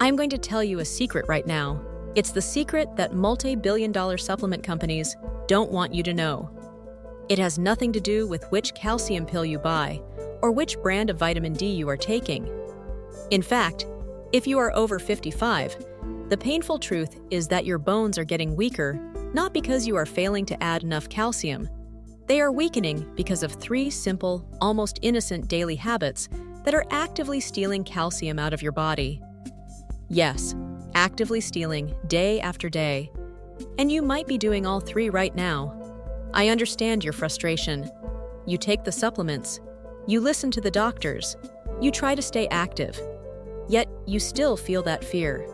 I'm going to tell you a secret right now. It's the secret that multi-billion-dollar supplement companies don't want you to know. It has nothing to do with which calcium pill you buy or which brand of vitamin D you are taking. In fact, if you are over 55, the painful truth is that your bones are getting weaker, not because you are failing to add enough calcium. They are weakening because of 3 simple, almost innocent daily habits that are actively stealing calcium out of your body. Yes, actively stealing day after day. And you might be doing all 3 right now. I understand your frustration. You take the supplements, you listen to the doctors, you try to stay active. Yet you still feel that fear.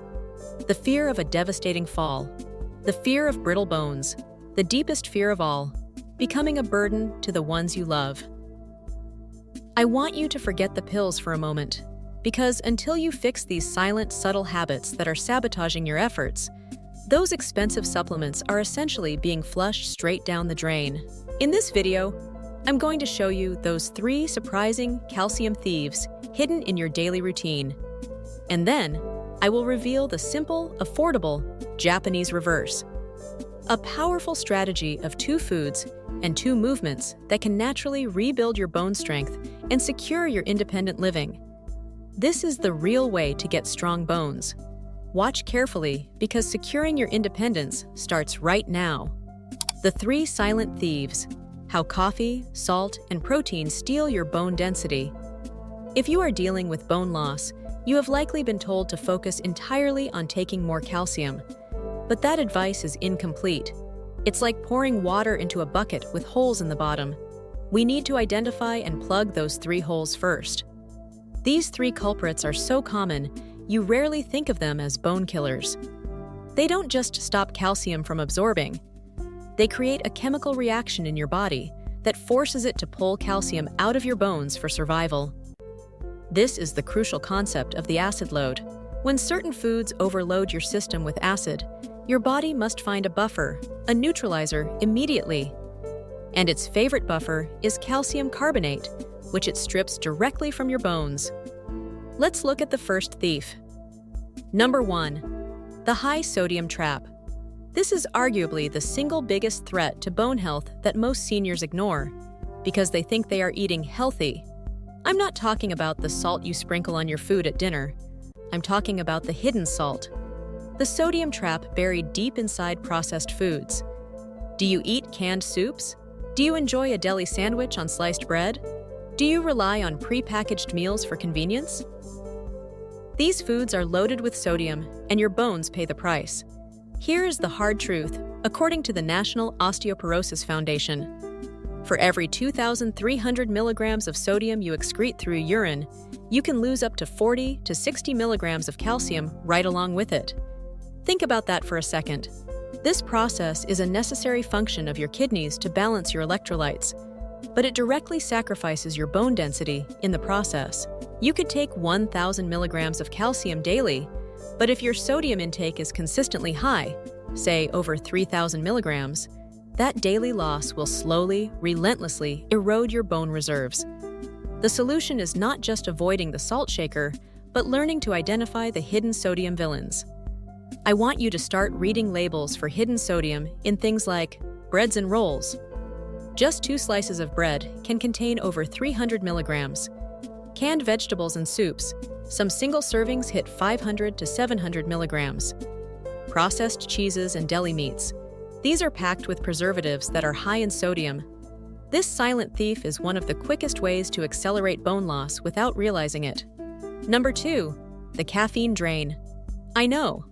The fear of a devastating fall. The fear of brittle bones. The deepest fear of all, becoming a burden to the ones you love. I want you to forget the pills for a moment, because until you fix these silent, subtle habits that are sabotaging your efforts, those expensive supplements are essentially being flushed straight down the drain. In this video, I'm going to show you those 3 surprising calcium thieves hidden in your daily routine. And then, I will reveal the simple, affordable Japanese reverse, a powerful strategy of 2 foods and 2 movements that can naturally rebuild your bone strength and secure your independent living. This is the real way to get strong bones. Watch carefully because securing your independence starts right now. The 3 silent thieves: how coffee, salt, and protein steal your bone density. If you are dealing with bone loss, you have likely been told to focus entirely on taking more calcium. But that advice is incomplete. It's like pouring water into a bucket with holes in the bottom. We need to identify and plug those 3 holes first. These 3 culprits are so common, you rarely think of them as bone killers. They don't just stop calcium from absorbing. They create a chemical reaction in your body that forces it to pull calcium out of your bones for survival. This is the crucial concept of the acid load. When certain foods overload your system with acid, your body must find a buffer, a neutralizer, immediately. And its favorite buffer is calcium carbonate, which it strips directly from your bones. Let's look at the first thief. Number 1. The high sodium trap. This is arguably the single biggest threat to bone health that most seniors ignore, because they think they are eating healthy. I'm not talking about the salt you sprinkle on your food at dinner. I'm talking about the hidden salt, the sodium trap buried deep inside processed foods. Do you eat canned soups? Do you enjoy a deli sandwich on sliced bread? Do you rely on pre-packaged meals for convenience? These foods are loaded with sodium, and your bones pay the price. Here is the hard truth, according to the National Osteoporosis Foundation. For every 2,300 milligrams of sodium you excrete through urine, you can lose up to 40 to 60 milligrams of calcium right along with it. Think about that for a second. This process is a necessary function of your kidneys to balance your electrolytes, but it directly sacrifices your bone density in the process. You could take 1,000 milligrams of calcium daily, but if your sodium intake is consistently high, say over 3,000 milligrams, that daily loss will slowly, relentlessly erode your bone reserves. The solution is not just avoiding the salt shaker, but learning to identify the hidden sodium villains. I want you to start reading labels for hidden sodium in things like breads and rolls. Just 2 slices of bread can contain over 300 milligrams. Canned vegetables and soups, some single servings hit 500 to 700 milligrams. Processed cheeses and deli meats. These are packed with preservatives that are high in sodium. This silent thief is one of the quickest ways to accelerate bone loss without realizing it. Number 2, the caffeine drain. I know,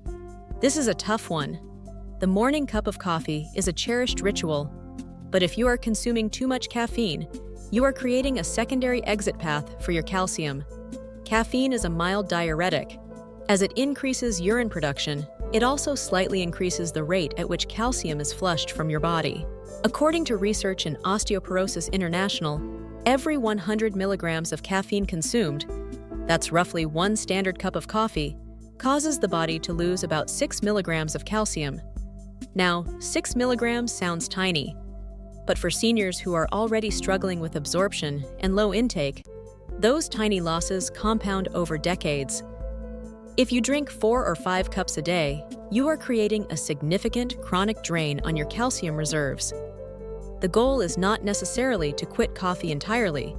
this is a tough one. The morning cup of coffee is a cherished ritual, but if you are consuming too much caffeine, you are creating a secondary exit path for your calcium. Caffeine is a mild diuretic. As it increases urine production, it also slightly increases the rate at which calcium is flushed from your body. According to research in Osteoporosis International, every 100 milligrams of caffeine consumed, that's roughly 1 standard cup of coffee, causes the body to lose about 6 milligrams of calcium. Now, 6 milligrams sounds tiny, but for seniors who are already struggling with absorption and low intake, those tiny losses compound over decades. If you drink 4 or 5 cups a day, you are creating a significant chronic drain on your calcium reserves. The goal is not necessarily to quit coffee entirely.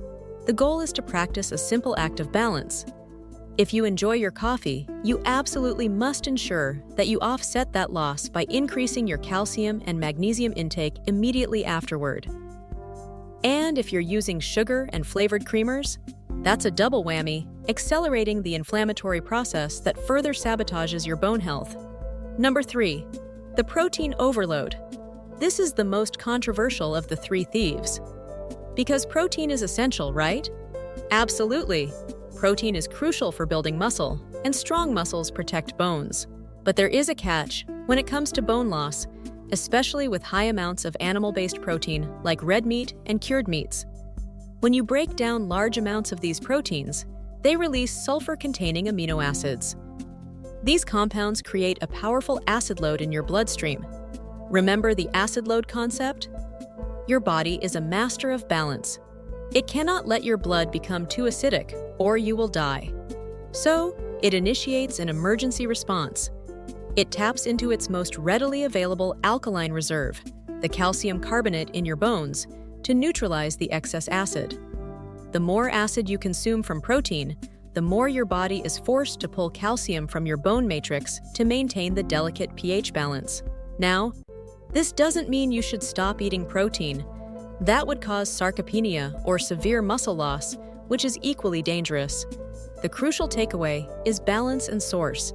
The goal is to practice a simple act of balance. If you enjoy your coffee, you absolutely must ensure that you offset that loss by increasing your calcium and magnesium intake immediately afterward. And if you're using sugar and flavored creamers, that's a double whammy, accelerating the inflammatory process that further sabotages your bone health. Number 3, the protein overload. This is the most controversial of the 3 thieves. Because protein is essential, right? Absolutely. Protein is crucial for building muscle, and strong muscles protect bones. But there is a catch when it comes to bone loss, especially with high amounts of animal-based protein like red meat and cured meats. When you break down large amounts of these proteins, they release sulfur-containing amino acids. These compounds create a powerful acid load in your bloodstream. Remember the acid load concept? Your body is a master of balance. It cannot let your blood become too acidic, or you will die. So, it initiates an emergency response. It taps into its most readily available alkaline reserve, the calcium carbonate in your bones, to neutralize the excess acid. The more acid you consume from protein, the more your body is forced to pull calcium from your bone matrix to maintain the delicate pH balance. Now, this doesn't mean you should stop eating protein. That would cause sarcopenia or severe muscle loss, which is equally dangerous. The crucial takeaway is balance and source.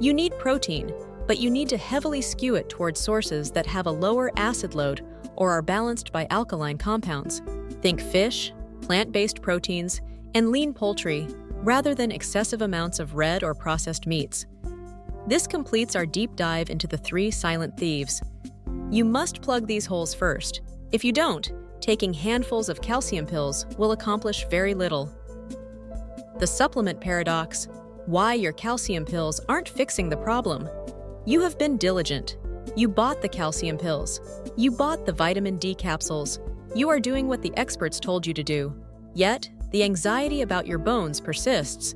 You need protein, but you need to heavily skew it towards sources that have a lower acid load or are balanced by alkaline compounds. Think fish, plant-based proteins, and lean poultry, rather than excessive amounts of red or processed meats. This completes our deep dive into the 3 silent thieves. You must plug these holes first. If you don't, taking handfuls of calcium pills will accomplish very little. The supplement paradox: why your calcium pills aren't fixing the problem. You have been diligent. You bought the calcium pills. You bought the vitamin D capsules. You are doing what the experts told you to do. Yet, the anxiety about your bones persists.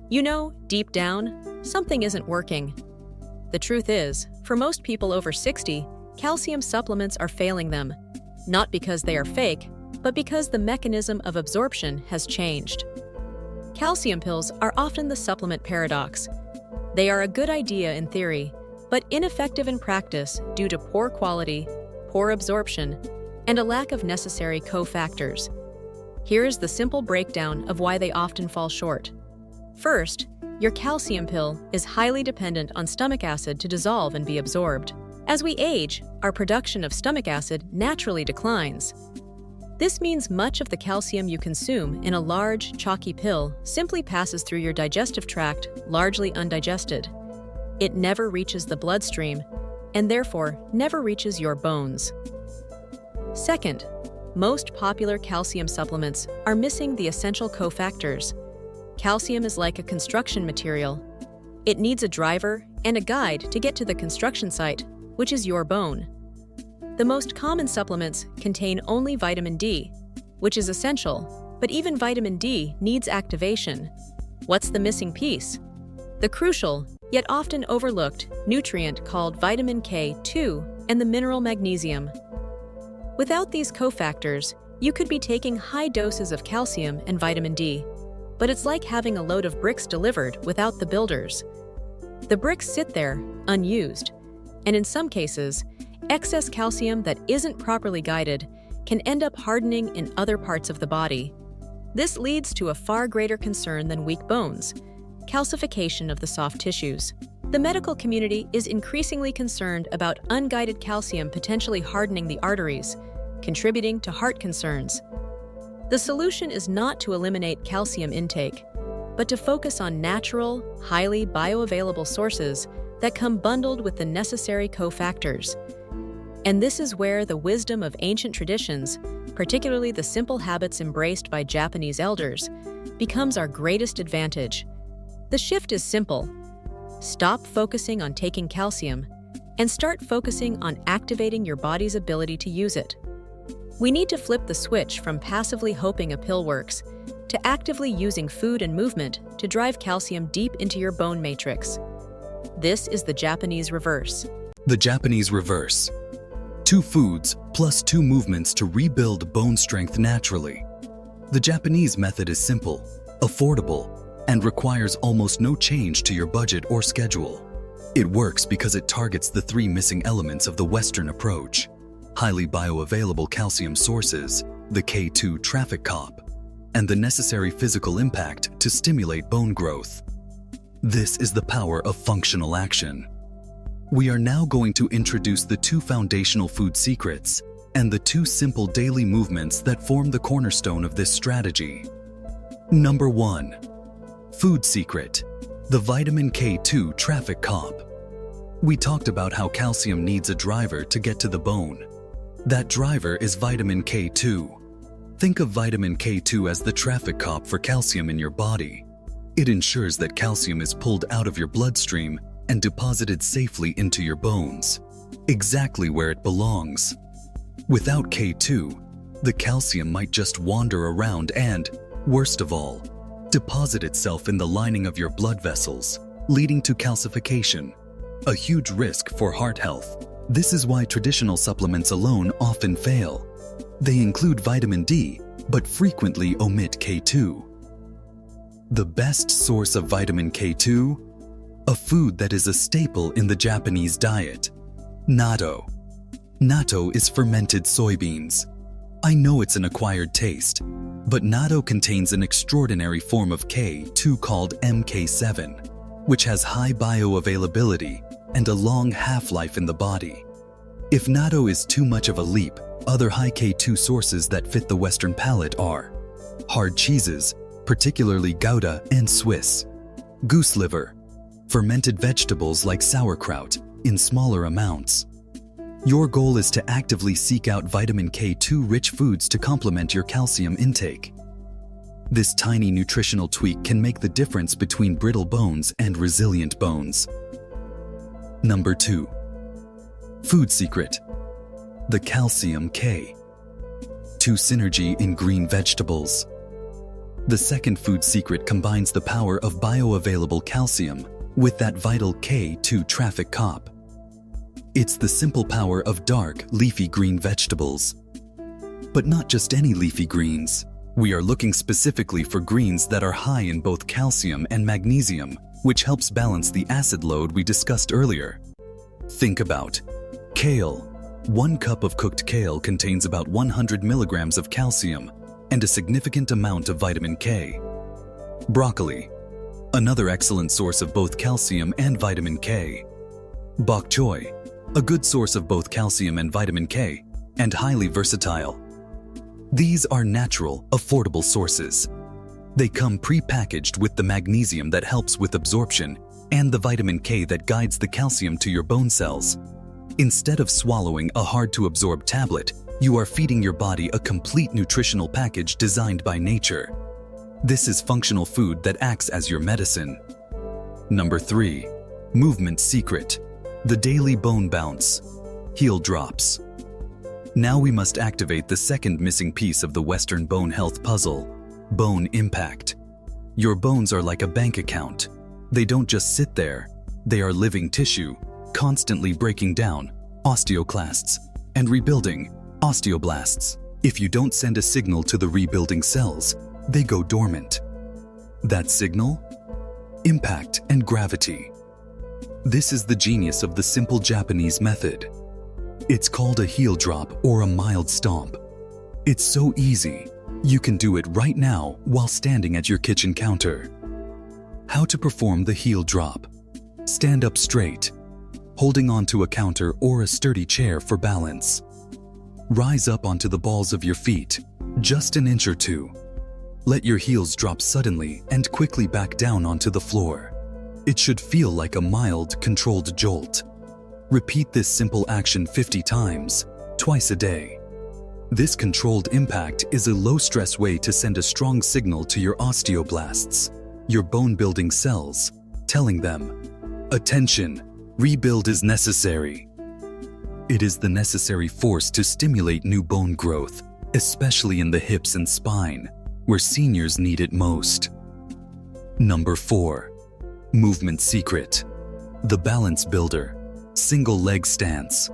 You know, deep down, something isn't working. The truth is, for most people over 60, calcium supplements are failing them. Not because they are fake, but because the mechanism of absorption has changed. Calcium pills are often the supplement paradox. They are a good idea in theory, but ineffective in practice due to poor quality, poor absorption, and a lack of necessary cofactors. Here's the simple breakdown of why they often fall short. First, your calcium pill is highly dependent on stomach acid to dissolve and be absorbed. As we age, our production of stomach acid naturally declines. This means much of the calcium you consume in a large, chalky pill simply passes through your digestive tract largely undigested. It never reaches the bloodstream, and therefore never reaches your bones. Second, most popular calcium supplements are missing the essential cofactors. Calcium is like a construction material. It needs a driver and a guide to get to the construction site, which is your bone. The most common supplements contain only vitamin D, which is essential, but even vitamin D needs activation. What's the missing piece? The crucial, yet often overlooked, nutrient called vitamin K2 and the mineral magnesium. Without these cofactors, you could be taking high doses of calcium and vitamin D, but it's like having a load of bricks delivered without the builders. The bricks sit there, unused, and in some cases, excess calcium that isn't properly guided can end up hardening in other parts of the body. This leads to a far greater concern than weak bones: calcification of the soft tissues. The medical community is increasingly concerned about unguided calcium potentially hardening the arteries, contributing to heart concerns. The solution is not to eliminate calcium intake, but to focus on natural, highly bioavailable sources that come bundled with the necessary cofactors. And this is where the wisdom of ancient traditions, particularly the simple habits embraced by Japanese elders, becomes our greatest advantage. The shift is simple. Stop focusing on taking calcium and start focusing on activating your body's ability to use it. We need to flip the switch from passively hoping a pill works to actively using food and movement to drive calcium deep into your bone matrix. This is the Japanese reverse. The Japanese reverse. 2 foods plus 2 movements to rebuild bone strength naturally. The Japanese method is simple, affordable, and requires almost no change to your budget or schedule. It works because it targets the 3 missing elements of the Western approach: highly bioavailable calcium sources, the K2 traffic cop, and the necessary physical impact to stimulate bone growth. This is the power of functional action. We are now going to introduce the 2 foundational food secrets and the 2 simple daily movements that form the cornerstone of this strategy. Number 1. Food secret: the vitamin K2 traffic cop. We talked about how calcium needs a driver to get to the bone. That driver is vitamin K2. Think of vitamin K2 as the traffic cop for calcium in your body. It ensures that calcium is pulled out of your bloodstream and deposited safely into your bones, exactly where it belongs. Without K2, the calcium might just wander around and, worst of all, deposit itself in the lining of your blood vessels, leading to calcification, a huge risk for heart health. This is why traditional supplements alone often fail. They include vitamin D, but frequently omit K2. The best source of vitamin K2? A food that is a staple in the Japanese diet: natto. Natto is fermented soybeans. I know it's an acquired taste, but natto contains an extraordinary form of K2 called MK7, which has high bioavailability and a long half-life in the body. If natto is too much of a leap, other high K2 sources that fit the Western palate are hard cheeses, particularly Gouda and Swiss, goose liver, fermented vegetables like sauerkraut in smaller amounts. Your goal is to actively seek out vitamin K2-rich foods to complement your calcium intake. This tiny nutritional tweak can make the difference between brittle bones and resilient bones. Number 2. Food secret: the calcium K2 synergy in green vegetables. The second food secret combines the power of bioavailable calcium with that vital K2 traffic cop. It's the simple power of dark, leafy green vegetables. But not just any leafy greens. We are looking specifically for greens that are high in both calcium and magnesium, which helps balance the acid load we discussed earlier. Think about kale. 1 cup of cooked kale contains about 100 milligrams of calcium and a significant amount of vitamin K. Broccoli, another excellent source of both calcium and vitamin K. Bok choy, a good source of both calcium and vitamin K, and highly versatile. These are natural, affordable sources. They come pre-packaged with the magnesium that helps with absorption and the vitamin K that guides the calcium to your bone cells. Instead of swallowing a hard-to-absorb tablet, you are feeding your body a complete nutritional package designed by nature. This is functional food that acts as your medicine. Number 3. Movement secret: the daily bone bounce, heel drops. Now we must activate the second missing piece of the Western bone health puzzle: bone impact. Your bones are like a bank account. They don't just sit there. They are living tissue, constantly breaking down, osteoclasts, and rebuilding, osteoblasts. If you don't send a signal to the rebuilding cells, they go dormant. That signal? Impact and gravity. This is the genius of the simple Japanese method. It's called a heel drop or a mild stomp. It's so easy. You can do it right now while standing at your kitchen counter. How to perform the heel drop: stand up straight, holding onto a counter or a sturdy chair for balance. Rise up onto the balls of your feet, just an inch or two. Let your heels drop suddenly and quickly back down onto the floor. It should feel like a mild, controlled jolt. Repeat this simple action 50 times, twice a day. This controlled impact is a low-stress way to send a strong signal to your osteoblasts, your bone-building cells, telling them, "Attention, rebuild is necessary." It is the necessary force to stimulate new bone growth, especially in the hips and spine, where seniors need it most. Number 4. Movement secret. The balance builder. Single leg stance.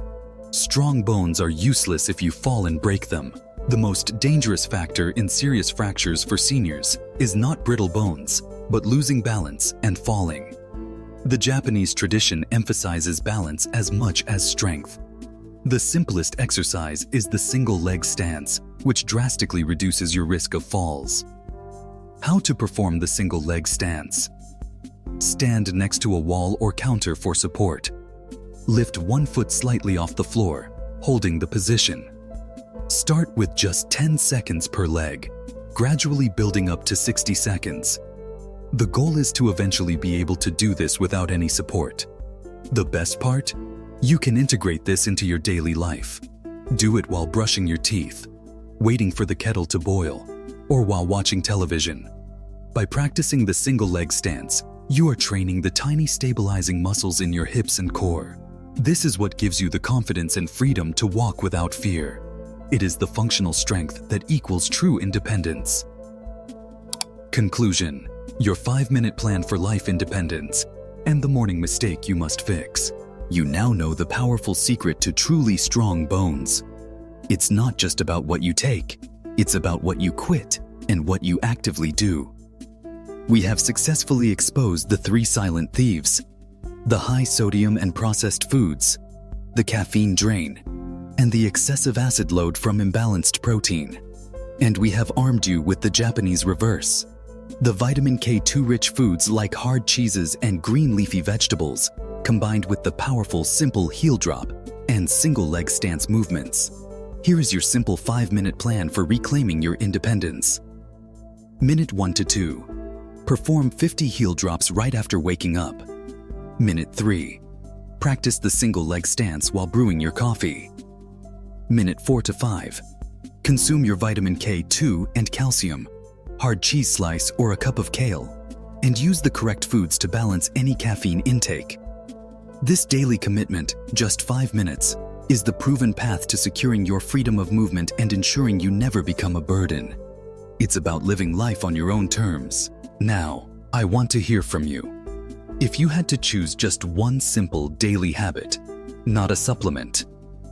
Strong bones are useless if you fall and break them. The most dangerous factor in serious fractures for seniors is not brittle bones, but losing balance and falling. The Japanese tradition emphasizes balance as much as strength. The simplest exercise is the single leg stance, which drastically reduces your risk of falls. How to perform the single leg stance? Stand next to a wall or counter for support. Lift one foot slightly off the floor, holding the position. Start with just 10 seconds per leg, gradually building up to 60 seconds. The goal is to eventually be able to do this without any support. The best part? You can integrate this into your daily life. Do it while brushing your teeth, waiting for the kettle to boil, or while watching television. By practicing the single leg stance, you are training the tiny stabilizing muscles in your hips and core. This is what gives you the confidence and freedom to walk without fear. It is the functional strength that equals true independence. Conclusion: your 5-minute plan for life independence and the morning mistake you must fix. You now know the powerful secret to truly strong bones. It's not just about what you take, it's about what you quit and what you actively do. We have successfully exposed the 3 silent thieves: the high sodium and processed foods, the caffeine drain, and the excessive acid load from imbalanced protein. And we have armed you with the Japanese reverse: the vitamin K2 rich foods like hard cheeses and green leafy vegetables, combined with the powerful simple heel drop and single leg stance movements. Here is your simple 5-minute plan for reclaiming your independence. Minute 1 to 2. Perform 50 heel drops right after waking up. Minute 3. Practice the single leg stance while brewing your coffee. Minute 4 to 5. Consume your vitamin K2 and calcium, hard cheese slice or a cup of kale, and use the correct foods to balance any caffeine intake. This daily commitment, just 5 minutes, is the proven path to securing your freedom of movement and ensuring you never become a burden. It's about living life on your own terms. Now, I want to hear from you. If you had to choose just one simple daily habit, not a supplement,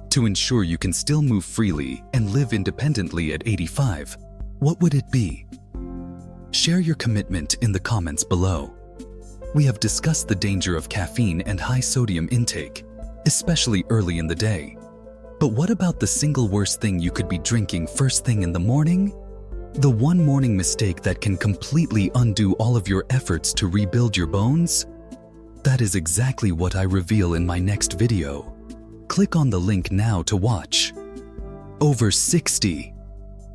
to ensure you can still move freely and live independently at 85, what would it be? Share your commitment in the comments below. We have discussed the danger of caffeine and high sodium intake, especially early in the day. But what about the single worst thing you could be drinking first thing in the morning? The one morning mistake that can completely undo all of your efforts to rebuild your bones? That is exactly what I reveal in my next video. Click on the link now to watch. Over 60.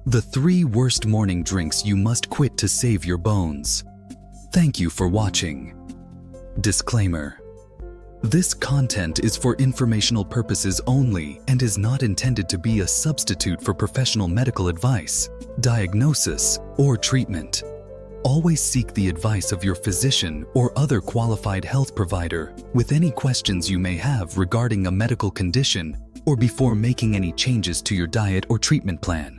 The 3 worst morning drinks you must quit to save your bones. Thank you for watching. Disclaimer: this content is for informational purposes only and is not intended to be a substitute for professional medical advice, diagnosis, or treatment. Always seek the advice of your physician or other qualified health provider with any questions you may have regarding a medical condition or before making any changes to your diet or treatment plan.